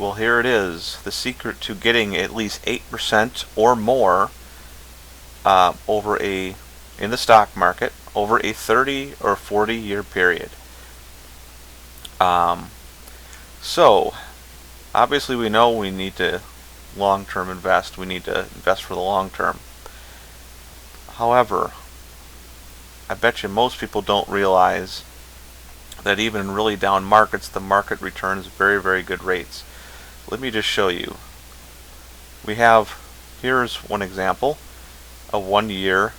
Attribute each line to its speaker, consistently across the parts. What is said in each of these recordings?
Speaker 1: Well, here it is. The secret to getting at least 8% or more in the stock market over a 30 or 40 year period. So, obviously we know we need to long-term invest. We need to invest for the long term. However, I bet you most people don't realize that even in really down markets, the market returns very, very good rates. Let me just show you. Here's one example, a 1 year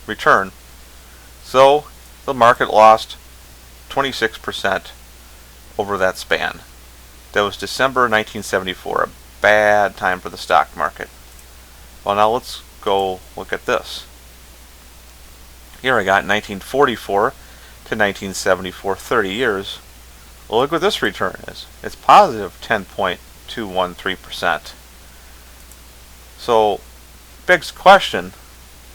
Speaker 1: return. So the market lost 26% over that span. That was December 1974, a bad time for the stock market. Well, now let's go look at this. Here I got 1944 to 1974, 30 years. Well, look what this return is. It's positive 10.213%. So, begs the question,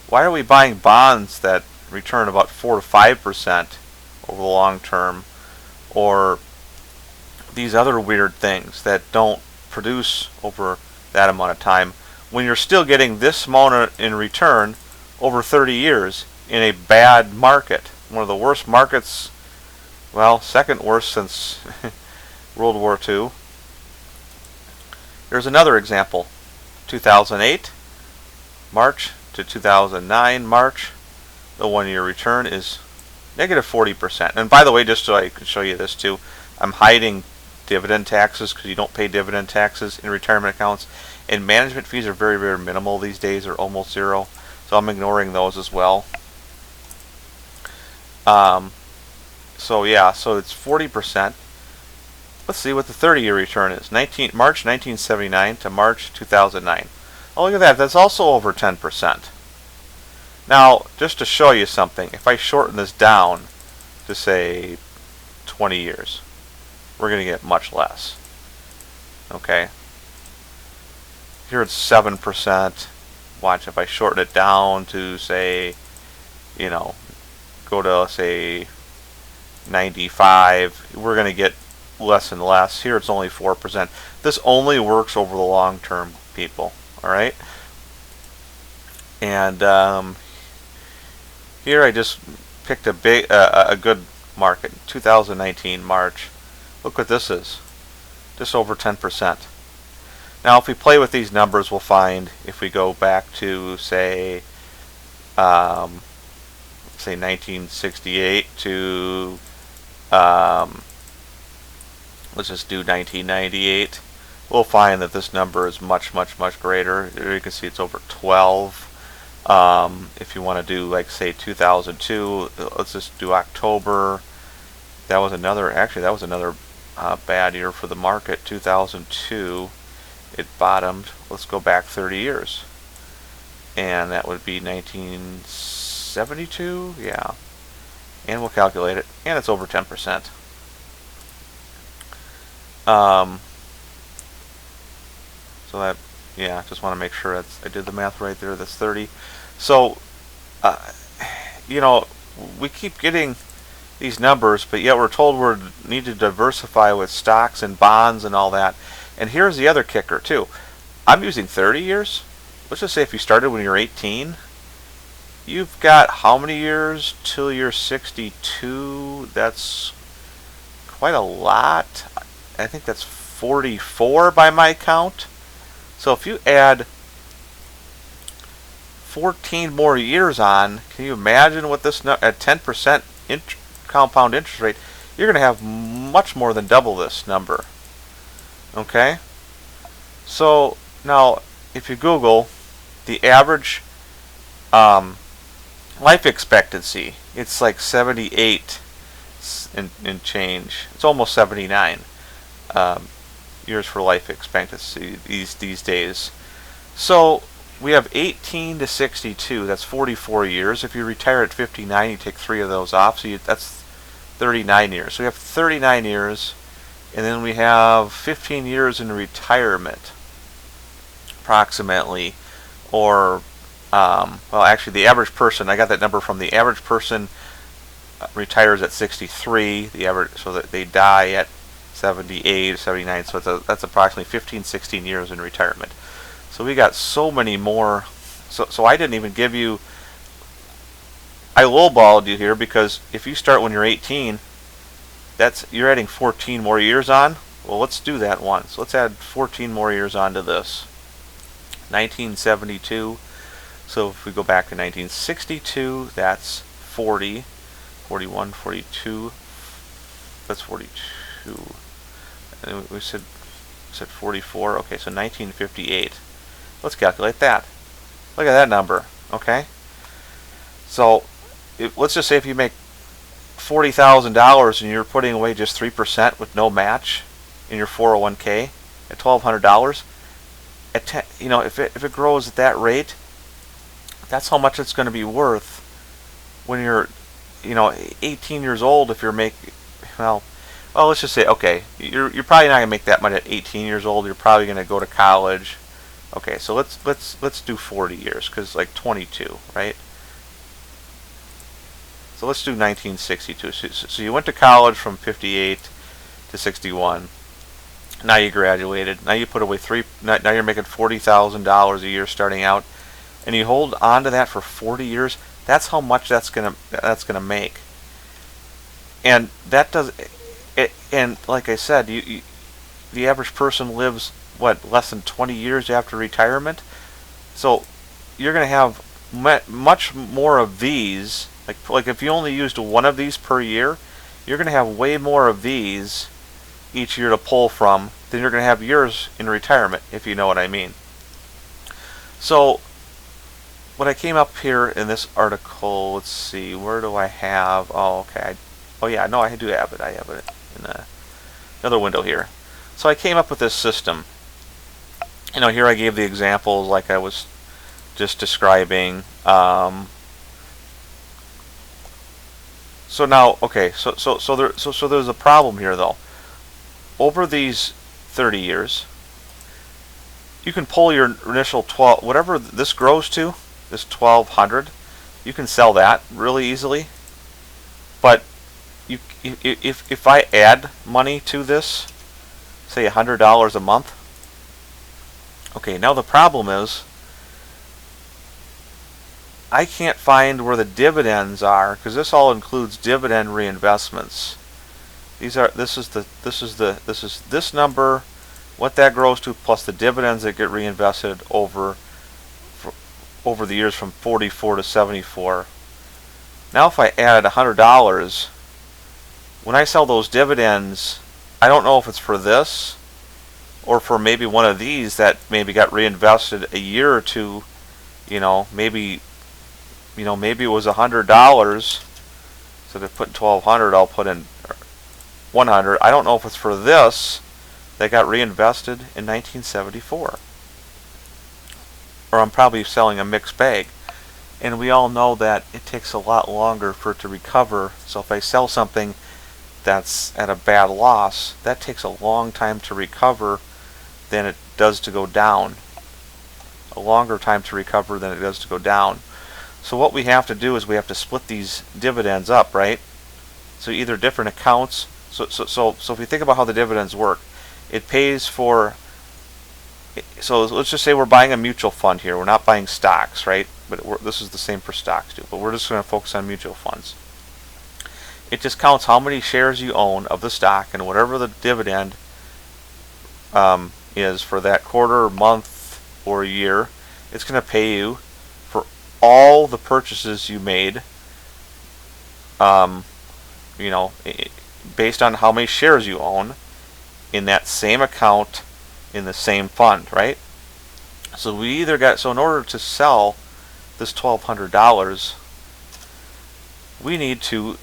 Speaker 1: why are we buying bonds that return about 4 to 5% over the long term, or these other weird things that don't produce over that amount of time, when you're still getting this amount in return over 30 years in a bad market? One of the worst markets, well, second worst since World War II. Here's another example. 2008, March to 2009, March. The 1 year return is negative 40%. And by the way, just so I can show you this too, I'm hiding dividend taxes because you don't pay dividend taxes in retirement accounts. And management fees are very, very minimal these days, or almost zero. So I'm ignoring those as well. So it's 40%. Let's see what the 30-year return is. March 1979 to March 2009. Oh, look at that. That's also over 10%. Now, just to show you something, if I shorten this down to, say, 20 years, we're going to get much less. Okay? Here it's 7%. Watch, if I shorten it down to, say, go to, say, 95, we're going to get less and less. Here it's only 4%. This only works over the long term, people. Alright? And here I just picked a good market. 2019 March. Look what this is. Just over 10%. Now if we play with these numbers, we'll find if we go back to say 1968 to let's just do 1998, we'll find that this number is much, much, much greater. Here you can see it's over 12. If you want to do, like, say 2002, let's just do October. That was another bad year for the market. 2002, it bottomed. Let's go back 30 years, and that would be 1972. Yeah, and we'll calculate it, and it's over 10%. So that, yeah, just want to make sure I did the math right there. That's 30. So, we keep getting these numbers, but yet we're told we need to diversify with stocks and bonds and all that. And here's the other kicker too. I'm using 30 years. Let's just say if you started when you're 18, you've got how many years till you're 62? That's quite a lot. I think that's 44 by my count. So if you add 14 more years on, can you imagine what this, at 10% compound interest rate, you're going to have much more than double this number. Okay? So now, if you Google the average life expectancy, it's like 78 and change. It's almost 79 years for life expectancy these days. So we have 18 to 62. That's 44 years. If you retire at 59, you take 3 of those off. So that's 39 years. So we have 39 years, and then we have 15 years in retirement, approximately. Or, well, actually, the average person, I got that number from the average person retires at 63. The average, so that they die at 78, 79. So that's approximately 15, 16 years in retirement. So we got so many more. So I didn't even give you. I lowballed you here because if you start when you're 18, you're adding 14 more years on. Well, let's do that once. Let's add 14 more years onto this. 1972. So if we go back to 1962, that's 40, 41, 42. That's 42. And we said 44. Okay, so 1958. Let's calculate that. Look at that number. Okay. So let's just say if you make $40,000 and you're putting away just 3% with no match in your 401k at $1,200. If it grows at that rate, that's how much it's going to be worth when you're 18 years old. If you're making let's just say, okay, you're probably not going to make that much at 18 years old. You're probably going to go to college. Okay, so let's do 40 years because like 22, right? So let's do 1962. So you went to college from 58 to 61. Now you graduated. Now you put away now you're making $40,000 a year starting out, and you hold on to that for 40 years. That's how much that's gonna make. And that does it. And like I said, the average person lives less than 20 years after retirement. So you're gonna have much more of these. Like if you only used one of these per year, you're going to have way more of these each year to pull from than you're going to have years in retirement, if you know what I mean. So what I came up here in this article, let's see, where do I have? Oh, okay. I do have it. I have it in another window here. So I came up with this system. Here I gave the examples like I was just describing. So now, okay, so there's a problem here though. Over these 30 years, you can pull your initial 12, whatever this grows to, this 1,200, you can sell that really easily. But if I add money to this, say $100 a month, okay, now the problem is I can't find where the dividends are because this all includes dividend reinvestments. This is this number, what that grows to, plus the dividends that get reinvested over the years from 44 to 74. Now if I add $100, when I sell those dividends, I don't know if it's for this or for maybe one of these that maybe got reinvested a year or two. Maybe it was $100. So to put 1,200, I'll put in 100. I don't know if it's for this that got reinvested in 1974. Or I'm probably selling a mixed bag. And we all know that it takes a lot longer for it to recover. So if I sell something that's at a bad loss, that takes a long time to recover than it does to go down. A longer time to recover than it does to go down. So what we have to do is we have to split these dividends up, right? So either different accounts. So if you think about how the dividends work, it pays for. So let's just say we're buying a mutual fund here. We're not buying stocks, right? But this is the same for stocks too. But we're just going to focus on mutual funds. It just counts how many shares you own of the stock, and whatever the dividend is for that quarter, month, or year, it's going to pay you for all the purchases you made. Based on how many shares you own in that same account in the same fund, right? So in order to sell this $1,200, we need to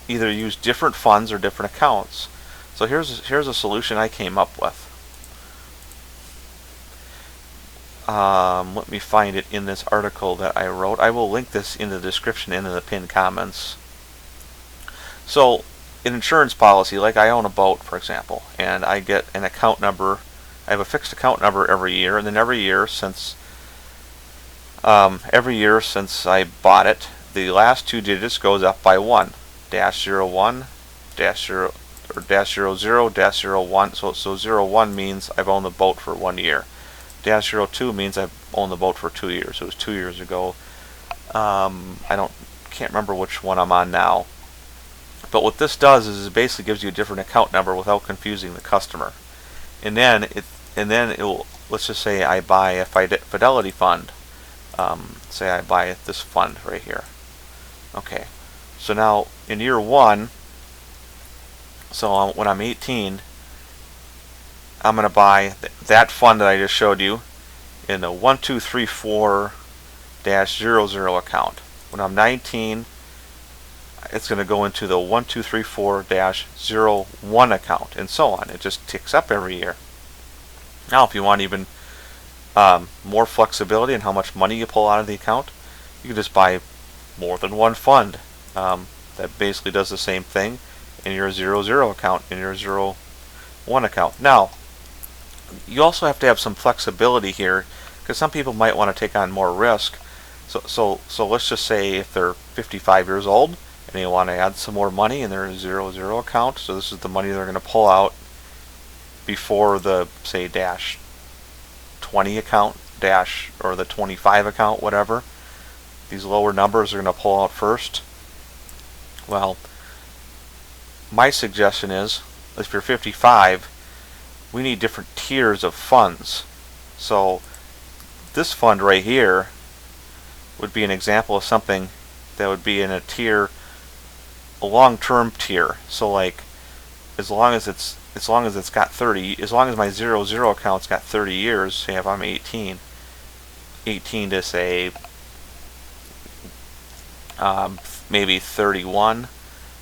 Speaker 1: either use different funds or different accounts. So here's a solution I came up with. Let me find it in this article that I wrote. I will link this in the description and in the pinned comments. So an insurance policy, like I own a boat, for example, and I get an account number. I have a fixed account number every year, and then every year since I bought it, the last two digits goes up by 1. -01, or -00, so 01 means I've owned the boat for 1 year. -02 means I've owned the boat for 2 years. It was 2 years ago. Can't remember which one I'm on now. But what this does is it basically gives you a different account number without confusing the customer. And then it will, let's just say I buy a Fidelity fund. Say I buy this fund right here. Okay, so now in year 1, so when I'm 18, I'm going to buy that fund that I just showed you in the 1234-00 account. When I'm 19, it's going to go into the 1234-01 account, and so on. It just ticks up every year. Now, if you want even more flexibility in how much money you pull out of the account, you can just buy more than one fund that basically does the same thing in your 00 account, in your 01 account. Now, you also have to have some flexibility here, because some people might want to take on more risk. So let's just say if they're 55 years old and they want to add some more money in their 00 account, so this is the money they're going to pull out before the, say, -20 account, or the 25 account, whatever. These lower numbers are going to pull out first. Well, my suggestion is, if you're 55, we need different tiers of funds. So this fund right here would be an example of something that would be in a tier, a long-term tier. So like, as long as it's got 30, as long as my 00 account's got 30 years, say if I'm 18 to say maybe 31,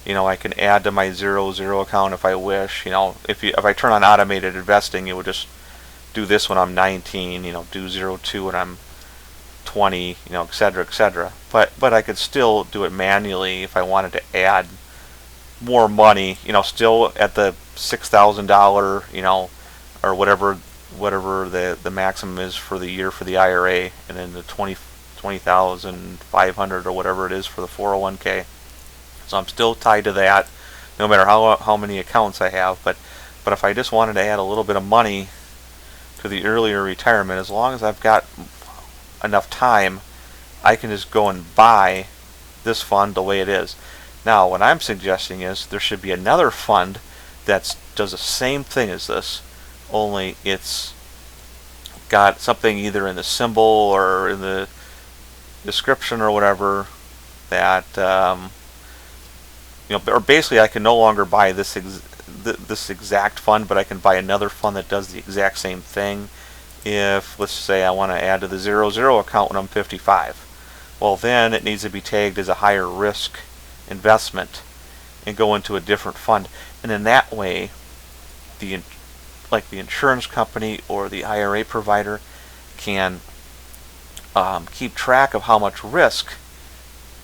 Speaker 1: I can add to my 00 account if I wish. If I turn on automated investing, it would just do this when I'm 19, do 02 when I'm 20, etc., etc. But I could still do it manually if I wanted to add more money, still at the $6,000, or whatever the maximum is for the year for the IRA, and then the 20,500 or whatever it is for the 401k. So I'm still tied to that, no matter how many accounts I have. But if I just wanted to add a little bit of money to the earlier retirement, as long as I've got enough time, I can just go and buy this fund the way it is. Now, what I'm suggesting is there should be another fund that does the same thing as this, only it's got something either in the symbol or in the description or whatever that or basically I can no longer buy this exact fund, but I can buy another fund that does the exact same thing. If, let's say, I want to add to the 00 account when I'm 55, well, then it needs to be tagged as a higher risk investment and go into a different fund. And in that way, the insurance company or the IRA provider can keep track of how much risk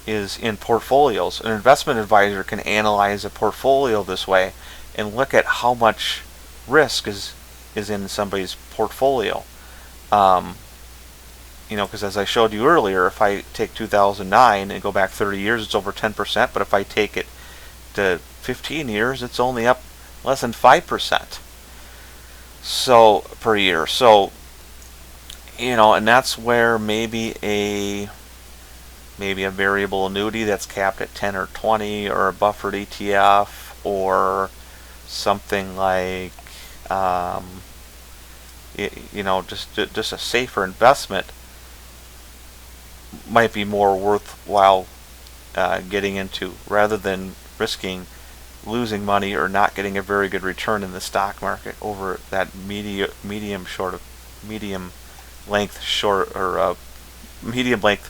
Speaker 1: is in portfolios. An investment advisor can analyze a portfolio this way and look at how much risk is in somebody's portfolio. Because as I showed you earlier, if I take 2009 and go back 30 years, it's over 10%. But if I take it to 15 years, it's only up less than 5%. So per year. So and that's where maybe a variable annuity that's capped at 10 or 20, or a buffered ETF, or something like just a safer investment might be more worthwhile getting into, rather than risking losing money or not getting a very good return in the stock market over that medium length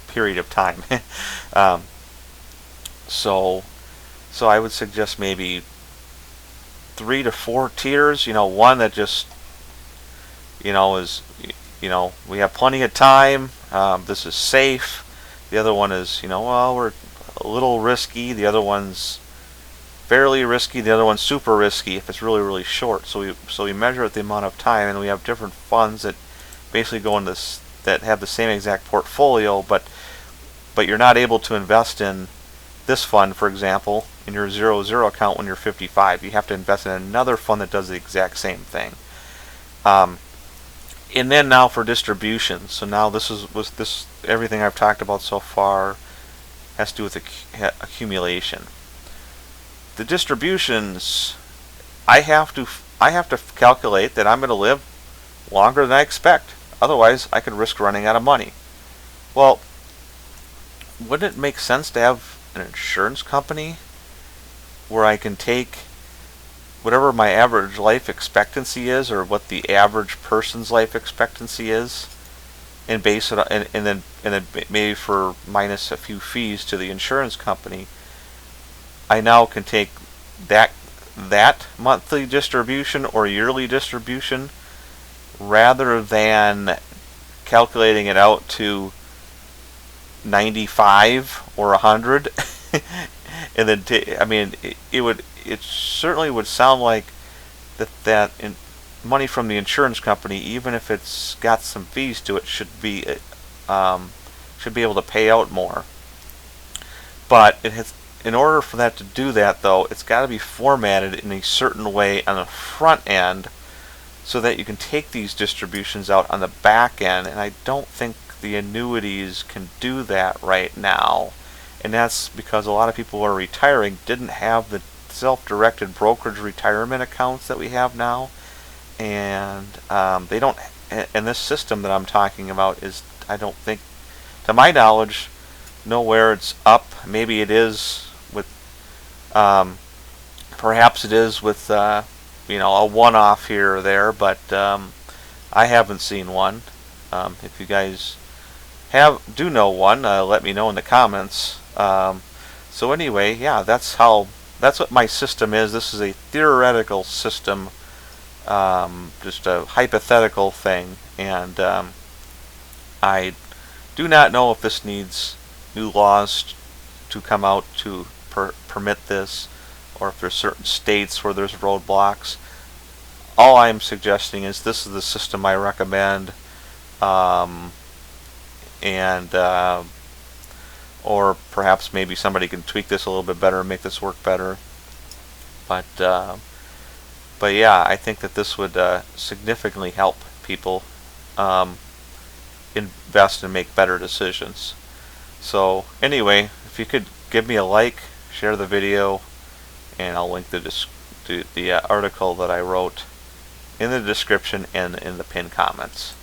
Speaker 1: period of time. So I would suggest maybe 3 to 4 tiers. One that just is we have plenty of time. This is safe. The other one is we're a little risky. The other one's fairly risky. The other one's super risky if it's really, really short. So we measure the amount of time, and we have different funds that basically go in this, that have the same exact portfolio, but you're not able to invest in this fund, for example, in your 0 account when you're 55. You have to invest in another fund that does the exact same thing. And then now for distributions. So now this everything I've talked about so far has to do with accumulation. The distributions, I have to calculate that I'm going to live longer than I expect. Otherwise, I could risk running out of money. Well, wouldn't it make sense to have an insurance company where I can take whatever my average life expectancy is, or what the average person's life expectancy is, and base it on, and then maybe for minus a few fees to the insurance company, I now can take that monthly distribution or yearly distribution, rather than calculating it out to 95 or 100. And then it certainly would sound like that money from the insurance company, even if it's got some fees to it, should be able to pay out more. But in order for that to do that, though, it's got to be formatted in a certain way on the front end, so that you can take these distributions out on the back end. And I don't think the annuities can do that right now. And that's because a lot of people who are retiring didn't have the self-directed brokerage retirement accounts that we have now. And they don't, and this system that I'm talking about is, I don't think, to my knowledge, nowhere it's up. Maybe it is with, perhaps it is with, a one-off here or there, but I haven't seen one. If you guys do know one, let me know in the comments. So anyway, yeah, that's what my system is. This is a theoretical system, just a hypothetical thing, and I do not know if this needs new laws to come out to permit this, or if there's certain states where there's roadblocks. All I'm suggesting is this is the system I recommend, or perhaps maybe somebody can tweak this a little bit better and make this work better. But yeah, I think that this would significantly help people invest and make better decisions. So anyway, if you could give me a like, share the video, and I'll link the article that I wrote in the description and in the pinned comments.